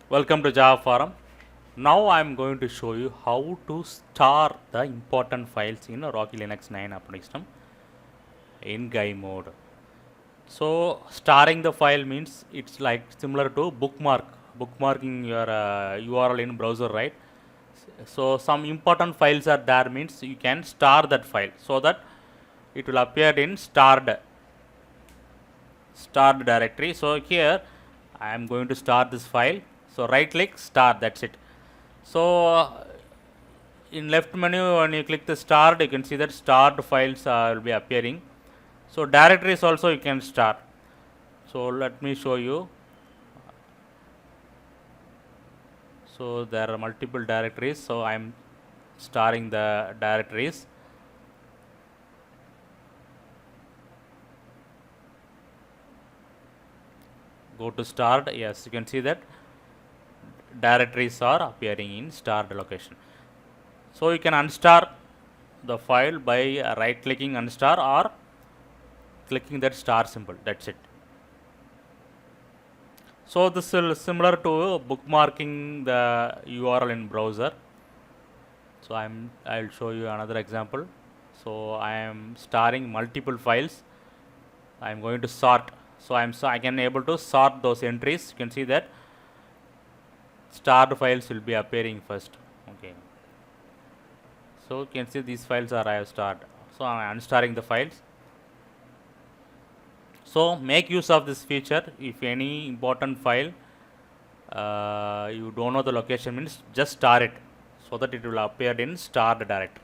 Welcome to Java Forum. Now I am going to show you how to star the important files in Rocky Linux 9 operating system in GUI mode. So starring the file means it's like similar to bookmarking your URL in browser, right? So some important files are there means you can star that file so that it will appear in starred directory. So here I am going to start this file. So right click star, that's it. So in left menu when you click the starred, you can see that starred files will be appearing. So directories also you can star. So let me show you. So there are multiple directories, so I am starring the directories. Go to starred. Yes, you can see that directories are appearing in starred location. So you can unstar the file by right clicking unstar or clicking that star symbol, that's it. So this is similar to bookmarking the URL in browser. So I'll show you another example. So I am starring multiple files. I am going to sort. So I can able to sort those entries. You can see that starred files will be appearing first. Okay. So you can see these files are I have starred. So I am unstarring the files. So make use of this feature. If any important file you don't know the location means just star it so that it will appear in starred directory.